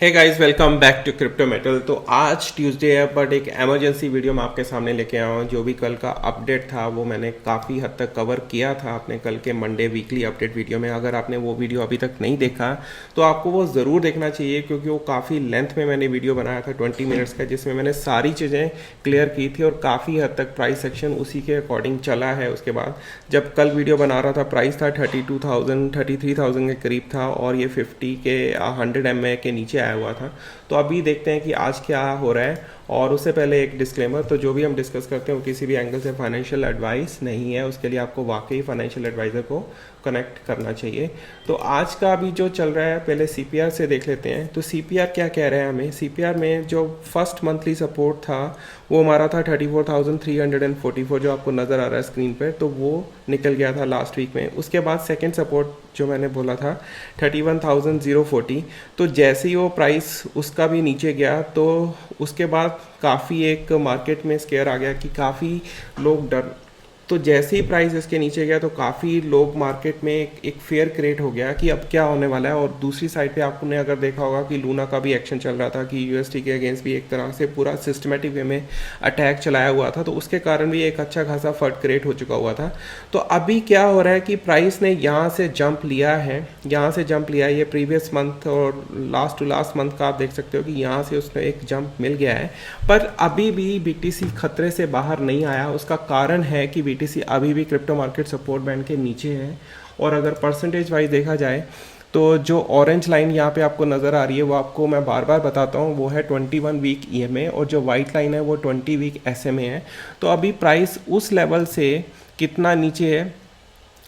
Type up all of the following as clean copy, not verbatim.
Hey guys, welcome back to Crypto Metal. तो आज Tuesday है, बट एक इमरजेंसी वीडियो मैं आपके सामने लेके आया हूँ। जो भी कल का अपडेट था वो मैंने काफ़ी हद तक कवर किया था अपने कल के मंडे वीकली अपडेट वीडियो में। अगर आपने वो वीडियो अभी तक नहीं देखा तो आपको वो ज़रूर देखना चाहिए, क्योंकि वो काफ़ी लेंथ में मैंने वीडियो बनाया था 20 मिनट्स का, जिसमें मैंने सारी चीज़ें क्लियर की थी और काफ़ी हद तक प्राइस सेक्शन उसी के अकॉर्डिंग चला है। उसके बाद जब कल वीडियो बना रहा था, प्राइस था 32,000 33,000 के करीब था और ये 50 के 100 MA के नीचे आया हुआ था। तो अभी देखते हैं कि आज क्या हो रहा है। और उससे पहले एक डिस्क्लेमर, तो जो भी हम डिस्कस करते हैं वो किसी भी एंगल से फाइनेंशियल एडवाइस नहीं है, उसके लिए आपको वाकई फाइनेंशियल एडवाइज़र को कनेक्ट करना चाहिए। तो आज का अभी जो चल रहा है, पहले सीपीआर से देख लेते हैं। तो सीपीआर क्या कह रहे हैं हमें। सीपीआर में जो फर्स्ट मंथली सपोर्ट था वो हमारा था 34,344, जो आपको नज़र आ रहा है स्क्रीन पर, तो वो निकल गया था लास्ट वीक में। उसके बाद सेकेंड सपोर्ट जो मैंने बोला था 31,040, तो जैसे ही वो प्राइस उसका भी नीचे गया तो उसके बाद काफ़ी एक मार्केट में स्केयर आ गया कि काफ़ी लोग डर, तो जैसे ही प्राइस इसके नीचे गया तो काफ़ी लोग मार्केट में एक फेयर क्रिएट हो गया कि अब क्या होने वाला है। और दूसरी साइड पे आपने अगर देखा होगा कि लूना का भी एक्शन चल रहा था कि यूएसटी के अगेंस्ट भी एक तरह से पूरा सिस्टमेटिक वे में अटैक चलाया हुआ था, तो उसके कारण भी एक अच्छा खासा फर्ट क्रिएट हो चुका हुआ था। तो अभी क्या हो रहा है कि प्राइस ने यहाँ से जंप लिया है, ये प्रीवियस मंथ और लास्ट टू लास्ट मंथ का आप देख सकते हो कि यहाँ से उसने एक जंप मिल गया है, पर अभी भी बीटीसी खतरे से बाहर नहीं आया। उसका कारण है कि बीटीसी अभी भी क्रिप्टो मार्केट सपोर्ट बैंड के नीचे है। और अगर परसेंटेज वाइज देखा जाए तो जो ऑरेंज लाइन यहाँ पे आपको नज़र आ रही है वो आपको मैं बार बार बताता हूँ, वो है 21 वीक ईएमए, और जो वाइट लाइन है वो 20 वीक एसएमए है। तो अभी प्राइस उस लेवल से कितना नीचे है,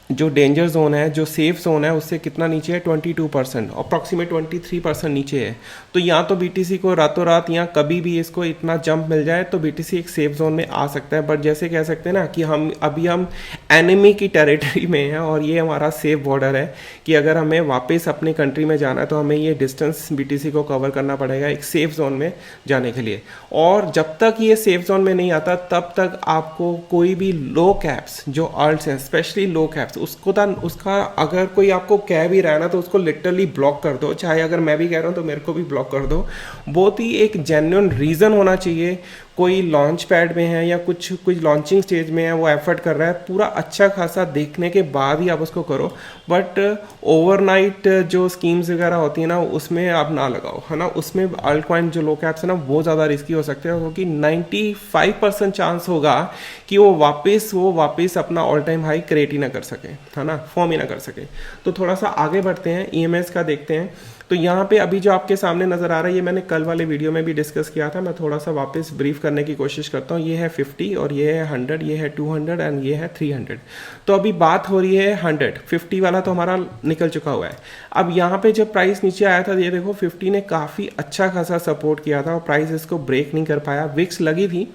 जो डेंजर जोन है, जो सेफ जोन है, उससे कितना नीचे है, 22%, अप्रॉक्सीमेट 23% नीचे है। तो यहाँ तो बीटीसी को रातों रात यहाँ कभी भी इसको इतना जंप मिल जाए तो बीटीसी एक सेफ जोन में आ सकता है। बट जैसे कह सकते हैं ना कि हम एनिमी की टेरिटरी में हैं और ये हमारा सेफ बॉर्डर है कि अगर हमें वापस अपने कंट्री में जाना है तो हमें ये डिस्टेंस बीटीसी को कवर करना पड़ेगा एक सेफ जोन में जाने के लिए। और जब तक ये सेफ जोन में नहीं आता तब तक आपको कोई भी लो कैप्स जो अल्ट्स हैं, स्पेशली लो कैप्स, उसका अगर कोई आपको कह भी रहा है ना तो उसको लिटरली ब्लॉक कर दो। चाहे अगर मैं भी कह रहा हूँ तो मेरे को भी ब्लॉक कर दो। बहुत ही एक जेन्युइन रीज़न होना चाहिए। कोई लॉन्च पैड में है या कुछ लॉन्चिंग स्टेज में है, वो एफर्ट कर रहा है, पूरा अच्छा खासा देखने के बाद ही आप उसको करो। बट ओवरनाइट जो स्कीम्स वगैरह होती है ना उसमें आप ना लगाओ, है ना। उसमें अल्ट कॉइन जो लो कैप्स है ना वो ज़्यादा रिस्की हो सकते हैं, क्योंकि 95% चांस होगा कि वो वापस अपना ऑल टाइम हाई क्रिएट ही ना कर सके, है ना, फॉर्म ही ना कर सके। तो थोड़ा सा आगे बढ़ते हैं, ईएमएस का देखते हैं। तो यहाँ पे अभी जो आपके सामने नज़र आ रहा है ये मैंने कल वाले वीडियो में भी डिस्कस किया था, मैं थोड़ा सा वापस ब्रीफ करने की कोशिश करता हूँ। ये है 50 और ये है 100, ये है 200 एंड ये है 300। तो अभी बात हो रही है 150 वाला तो हमारा निकल चुका हुआ है। अब यहाँ पे जब प्राइस नीचे आया था ये देखो 50 ने काफ़ी अच्छा खासा सपोर्ट किया था और प्राइस इसको ब्रेक नहीं कर पाया, विक्स लगी थी।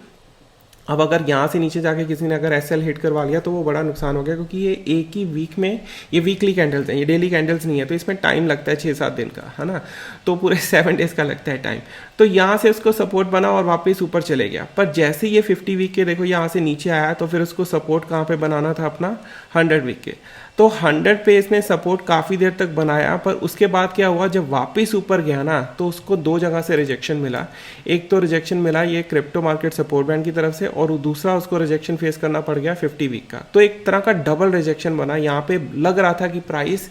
अब अगर यहाँ से नीचे जाके किसी ने अगर एसएल हिट करवा लिया तो वो बड़ा नुकसान हो गया, क्योंकि ये एक ही वीक में, ये वीकली कैंडल्स हैं, ये डेली कैंडल्स नहीं है, तो इसमें टाइम लगता है 6-7 दिन का, है ना। तो पूरे 7 डेज का लगता है टाइम। तो यहाँ से उसको सपोर्ट बना और वापस ऊपर चले गया। पर जैसे ये 50 वीक के देखो यहाँ से नीचे आया तो फिर उसको सपोर्ट कहाँ पे बनाना था, अपना 100 वीक के। तो 100 पे इसने सपोर्ट काफ़ी देर तक बनाया, पर उसके बाद क्या हुआ, जब वापस ऊपर गया ना तो उसको दो जगह से रिजेक्शन मिला। एक तो रिजेक्शन मिला ये क्रिप्टो मार्केट सपोर्ट बैंड की तरफ से, और दूसरा उसको रिजेक्शन फेस करना पड़ गया 50 वीक का। तो एक तरह का डबल रिजेक्शन बना। यहाँ पे लग रहा था कि प्राइस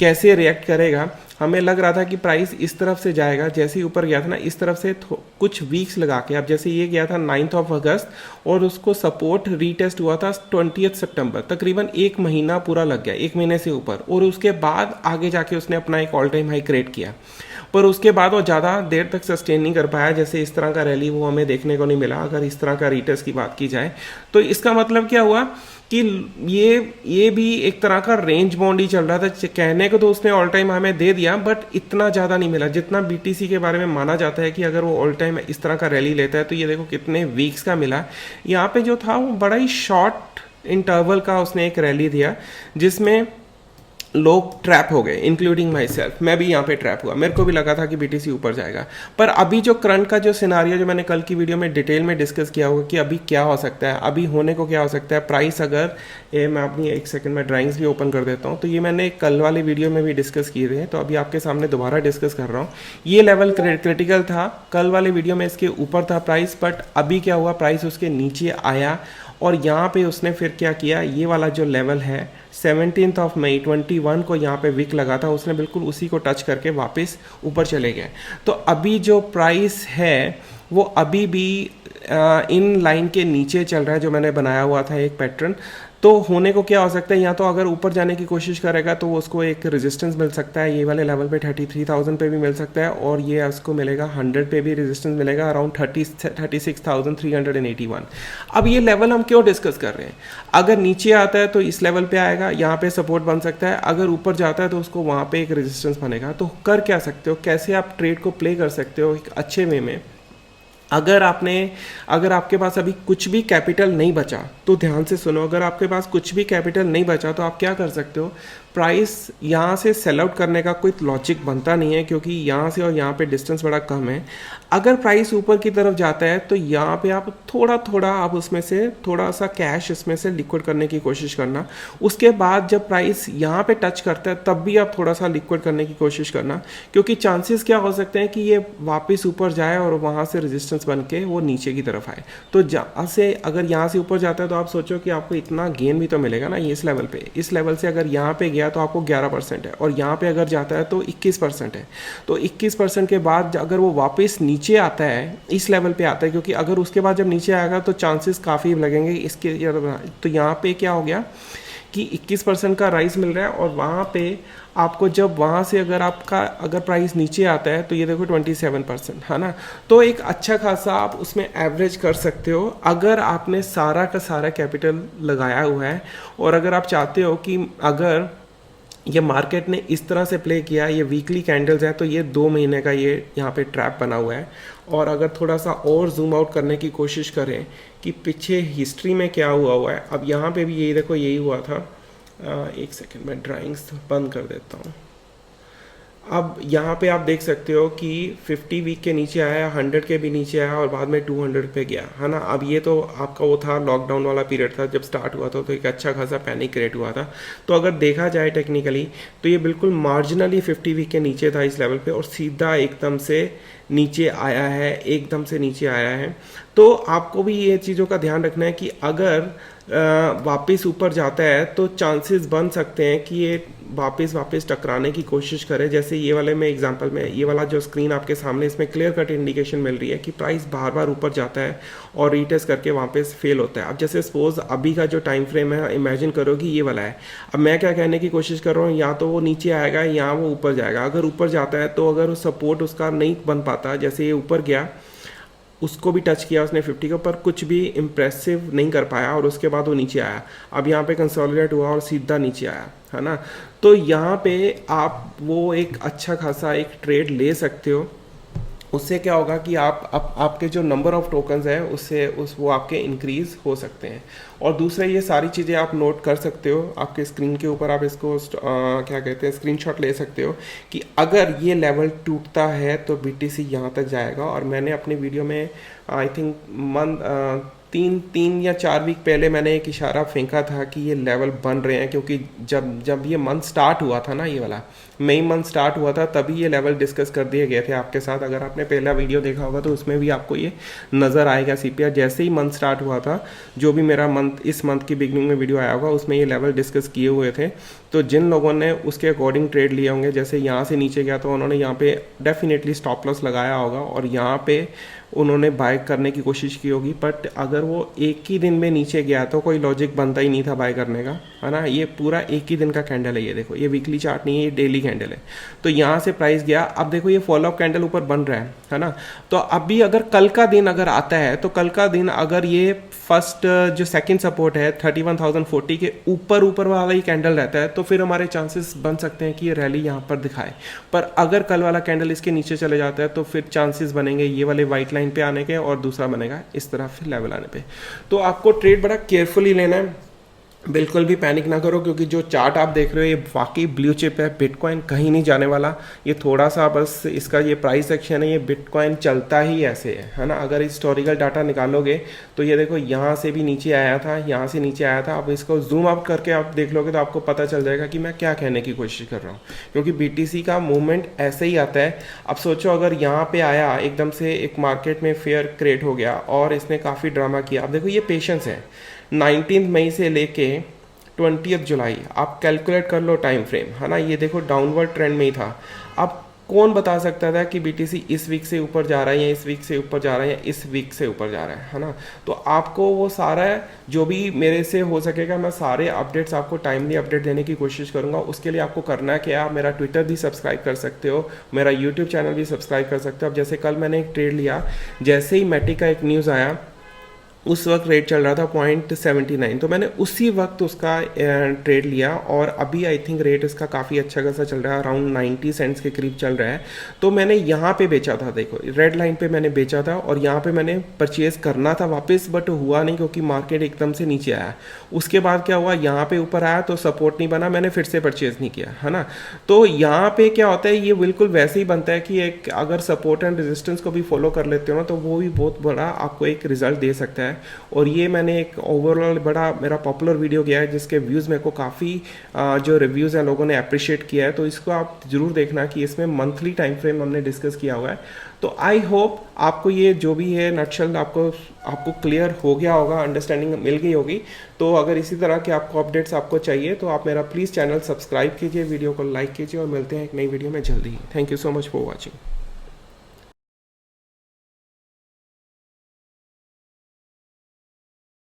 कैसे रिएक्ट करेगा, हमें लग रहा था कि प्राइस इस तरफ से जाएगा, जैसे ही ऊपर गया था ना इस तरफ से कुछ वीक्स लगा के। अब जैसे ये गया था 9 अगस्त और उसको सपोर्ट रीटेस्ट हुआ था 20 सितंबर, तकरीबन 1 महीना पूरा लग गया, 1 महीने से ऊपर। और उसके बाद आगे जाके उसने अपना एक ऑल टाइम हाई क्रिएट किया, पर उसके बाद वो ज़्यादा देर तक सस्टेन नहीं कर पाया। जैसे इस तरह का रैली वो हमें देखने को नहीं मिला अगर इस तरह का रीटेस्ट की बात की जाए। तो इसका मतलब क्या हुआ कि ये भी एक तरह का रेंज बाउंड ही चल रहा था। कहने को तो उसने ऑल टाइम हमें दे दिया, बट इतना ज़्यादा नहीं मिला जितना बीटीसी के बारे में माना जाता है कि अगर वो ऑल टाइम इस तरह का रैली लेता है। तो ये देखो कितने वीक्स का मिला। यहाँ पे जो था वो बड़ा ही शॉर्ट इंटरवल का उसने एक रैली दिया, जिसमें लोग ट्रैप हो गए, इंक्लूडिंग माई सेल्फ। मैं भी यहाँ पे ट्रैप हुआ, मेरे को भी लगा था कि बीटीसी ऊपर जाएगा। पर अभी जो करंट का जो सिनारियो जो मैंने कल की वीडियो में डिटेल में डिस्कस किया होगा कि अभी क्या हो सकता है, अभी होने को क्या हो सकता है, प्राइस अगर ये मैं अपनी एक सेकंड में ड्राइंग्स भी ओपन कर देता हूँ, तो ये मैंने कल वाले वीडियो में भी डिस्कस किए थे, तो अभी आपके सामने दोबारा डिस्कस कर रहा हूँ। ये लेवल क्रिटिकल था, कल वाले वीडियो में इसके ऊपर था प्राइस, बट अभी क्या हुआ, प्राइस उसके नीचे आया और यहाँ पे उसने फिर क्या किया, ये वाला जो लेवल है 17 मई 21 को यहाँ पे विक लगा था, उसने बिल्कुल उसी को टच करके वापस ऊपर चले गए। तो अभी जो प्राइस है वो अभी भी इन लाइन के नीचे चल रहा है, जो मैंने बनाया हुआ था एक पैटर्न। तो होने को क्या हो सकता है, या तो अगर ऊपर जाने की कोशिश करेगा तो उसको एक रेजिस्टेंस मिल सकता है, ये वाले लेवल पे 33,000 पे भी मिल सकता है, और ये उसको मिलेगा 100 पे भी रेजिस्टेंस मिलेगा, अराउंड 36,381। अब ये लेवल हम क्यों डिस्कस कर रहे हैं, अगर नीचे आता है तो इस लेवल पे आएगा, यहाँ पे सपोर्ट बन सकता है, अगर ऊपर जाता है तो उसको वहाँ पे एक रेजिस्टेंस बनेगा। तो कर क्या सकते हो, कैसे आप ट्रेड को प्ले कर सकते हो एक अच्छे वे में। अगर आपके पास अभी कुछ भी कैपिटल नहीं बचा तो ध्यान से सुनो, अगर आपके पास कुछ भी कैपिटल नहीं बचा तो आप क्या कर सकते हो, प्राइस यहाँ से सेल आउट करने का कोई लॉजिक बनता नहीं है, क्योंकि यहाँ से और यहाँ पे डिस्टेंस बड़ा कम है। अगर प्राइस ऊपर की तरफ जाता है तो यहाँ पे आप थोड़ा आप उसमें से थोड़ा सा कैश इसमें से लिक्विड करने की कोशिश करना। उसके बाद जब प्राइस यहाँ पे टच करता है तब भी आप थोड़ा सा लिक्विड करने की कोशिश करना, क्योंकि चांसेस क्या हो सकते हैं कि ये वापस ऊपर जाए और वहाँ से रेजिस्टेंस बन के वो नीचे की तरफ आए। तो जहाँ से अगर यहाँ से ऊपर जाता है तो आप सोचो कि आपको इतना गेन भी तो मिलेगा ना, इस लेवल पे, इस लेवल से अगर यहाँ पे गया तो आपको 11% है, और यहाँ पे अगर जाता है तो 21% है। तो 21% के बाद अगर वो वापस नीचे आता है, इस लेवल पे आता है, क्योंकि अगर उसके बाद जब नीचे आएगा तो चांसेस काफ़ी लगेंगे इसके। तो यहाँ पे क्या हो गया कि 21% का राइज मिल रहा है, और वहाँ पे आपको जब वहाँ से अगर प्राइस नीचे आता है तो ये देखो 27% है ना। तो एक अच्छा खासा आप उसमें एवरेज कर सकते हो अगर आपने सारा का सारा कैपिटल लगाया हुआ है। और अगर आप चाहते हो कि अगर ये मार्केट ने इस तरह से प्ले किया, ये वीकली कैंडल्स है, तो ये 2 महीने का ये यहाँ पे ट्रैप बना हुआ है। और अगर थोड़ा सा और जूम आउट करने की कोशिश करें कि पीछे हिस्ट्री में क्या हुआ है, अब यहाँ पे भी यही देखो, यही हुआ था। एक सेकंड में ड्राइंग्स बंद कर देता हूँ। अब यहाँ पे आप देख सकते हो कि 50 वीक के नीचे आया, 100 के भी नीचे आया, और बाद में 200 पे गया, है ना। अब ये तो आपका वो था लॉकडाउन वाला पीरियड था, जब स्टार्ट हुआ था तो एक अच्छा खासा पैनिक क्रिएट हुआ था। तो अगर देखा जाए टेक्निकली तो ये बिल्कुल मार्जिनली 50 वीक के नीचे था इस लेवल पे, और सीधा एकदम से नीचे आया है, एकदम से नीचे आया है। तो आपको भी ये चीज़ों का ध्यान रखना है कि अगर वापस ऊपर जाता है तो चांसेस बन सकते हैं कि ये वापस टकराने की कोशिश करे। जैसे ये वाले में एग्जांपल में, ये वाला जो स्क्रीन आपके सामने, इसमें क्लियर कट इंडिकेशन मिल रही है कि प्राइस बार ऊपर जाता है और रीटेस्ट करके वापस फेल होता है। अब जैसे सपोज अभी का जो टाइम फ्रेम है, इमेजिन करो कि ये वाला है। अब मैं क्या कहने की कोशिश कर रहा हूँ, या तो वो नीचे आएगा या वो ऊपर जाएगा। अगर ऊपर जाता है तो अगर सपोर्ट उसका नहीं बन पाता, जैसे ये ऊपर गया, उसको भी टच किया उसने 50 के ऊपर, कुछ भी इम्प्रेसिव नहीं कर पाया, और उसके बाद वो नीचे आया। अब यहाँ पे कंसोलिडेट हुआ और सीधा नीचे आया, है ना। तो यहाँ पे आप वो एक अच्छा खासा एक ट्रेड ले सकते हो। उससे क्या होगा कि आपके जो नंबर ऑफ टोकन्स हैं उससे वो आपके इंक्रीज हो सकते हैं। और दूसरा, ये सारी चीज़ें आप नोट कर सकते हो आपके स्क्रीन के ऊपर, आप इसको क्या कहते हैं, स्क्रीनशॉट ले सकते हो कि अगर ये लेवल टूटता है तो बीटीसी यहाँ तक जाएगा। और मैंने अपनी वीडियो में आई थिंक तीन या 4 वीक पहले मैंने एक इशारा फेंका था कि ये लेवल बन रहे हैं, क्योंकि जब ये मंथ स्टार्ट हुआ था ना, ये वाला मई मंथ स्टार्ट हुआ था, तभी ये लेवल डिस्कस कर दिए गए थे आपके साथ। अगर आपने पहला वीडियो देखा होगा तो उसमें भी आपको ये नज़र आएगा। सीपीआर जैसे ही मंथ स्टार्ट हुआ था, जो भी मेरा इस मंथ की बिगनिंग में वीडियो आया होगा, उसमें ये लेवल डिस्कस किए हुए थे। तो जिन लोगों ने उसके अकॉर्डिंग ट्रेड लिए होंगे, जैसे यहाँ से नीचे गया तो उन्होंने यहाँ पे डेफिनेटली स्टॉप लॉस लगाया होगा और यहाँ पे उन्होंने बाय करने की कोशिश की होगी। बट अगर वो एक ही दिन में नीचे गया तो कोई लॉजिक बनता ही नहीं था बाय करने का, है ना। ये पूरा एक ही दिन का कैंडल है, ये देखो, ये वीकली चार्ट नहीं है, ये डेली कैंडल है। तो यहाँ से प्राइस गया, अब देखो ये फॉलोअप कैंडल ऊपर बन रहा है ना। तो अभी अगर कल का दिन अगर आता है, तो कल का दिन अगर ये फर्स्ट जो सेकंड सपोर्ट है 31,040 के ऊपर वाला ही कैंडल रहता है, तो फिर हमारे चांसेस बन सकते हैं कि ये रैली यहाँ पर दिखाए। पर अगर कल वाला कैंडल इसके नीचे चले जाता है तो फिर चांसेस बनेंगे ये वाले वाइट लाइन पे आने के, और दूसरा बनेगा इस तरह फिर लेवल आने पे। तो आपको ट्रेड बड़ा केयरफुली लेना है। बिल्कुल भी पैनिक ना करो, क्योंकि जो चार्ट आप देख रहे हो ये वाकई ब्लू चिप है। बिटकॉइन कहीं नहीं जाने वाला। ये थोड़ा सा बस इसका ये प्राइस एक्शन है, ये बिटकॉइन चलता ही ऐसे है ना। अगर हिस्टोरिकल डाटा निकालोगे तो ये देखो यहाँ से भी नीचे आया था, यहाँ से नीचे आया था। अब इसको जूम आउट करके आप देख लोगे तो आपको पता चल जाएगा कि मैं क्या कहने की कोशिश कर रहा हूँ, क्योंकि बीटीसी का मूवमेंट ऐसे ही आता है। अब सोचो अगर यहाँ पे आया एकदम से, एक मार्केट में फेयर क्रिएट हो गया और इसने काफ़ी ड्रामा किया। अब देखो ये पेशेंस है। 19 मई से लेके 20 जुलाई आप कैलकुलेट कर लो टाइम फ्रेम, है ना। ये देखो डाउनवर्ड ट्रेंड में ही था। अब कौन बता सकता था कि बीटीसी इस वीक से ऊपर जा रहा है, या इस वीक से ऊपर जा रहा है, या इस वीक से ऊपर जा रहा है ना। तो आपको वो सारा जो भी मेरे से हो सकेगा, मैं सारे अपडेट्स आपको टाइमली अपडेट देने की कोशिश करूंगा। उसके लिए आपको करना है कि आप मेरा ट्विटर भी सब्सक्राइब कर सकते हो, मेरा यूट्यूब चैनल भी सब्सक्राइब कर सकते हो। अब जैसे कल मैंने एक ट्रेड लिया, जैसे ही मेटी का एक न्यूज़ आया, उस वक्त रेट चल रहा था 0.79, तो मैंने उसी वक्त उसका ट्रेड लिया। और अभी आई थिंक रेट इसका काफ़ी अच्छा खासा चल रहा है, अराउंड 90 सेंट्स के करीब चल रहा है। तो मैंने यहाँ पे बेचा था, देखो रेड लाइन पे मैंने बेचा था, और यहाँ पे मैंने परचेज करना था वापस, बट हुआ नहीं क्योंकि मार्केट एकदम से नीचे आया। उसके बाद क्या हुआ, यहाँ पे ऊपर आया तो सपोर्ट नहीं बना, मैंने फिर से परचेज नहीं किया, है ना। तो यहाँ पे क्या होता है, ये बिल्कुल वैसे ही बनता है कि एक अगर सपोर्ट एंड रेजिस्टेंस को भी फॉलो कर लेते हो ना, तो वो भी बहुत बड़ा आपको एक रिजल्ट दे सकता है। और ये मैंने एक ओवरऑल बड़ा मेरा पॉपुलर वीडियो गया है, जिसके व्यूज़ मेरे को काफ़ी जो रिव्यूज़ हैं लोगों ने अप्रिशिएट किया है। तो इसको आप ज़रूर देखना कि इसमें मंथली टाइम फ्रेम हमने डिस्कस किया हुआ है। तो आई होप आपको ये जो भी है नटशल आपको क्लियर हो गया होगा, अंडरस्टैंडिंग मिल गई होगी। तो अगर इसी तरह के आपको अपडेट्स आपको चाहिए तो आप मेरा प्लीज़ चैनल सब्सक्राइब कीजिए, वीडियो को लाइक कीजिए, और मिलते हैं एक नई वीडियो में जल्दी ही। Thank you so much for watching.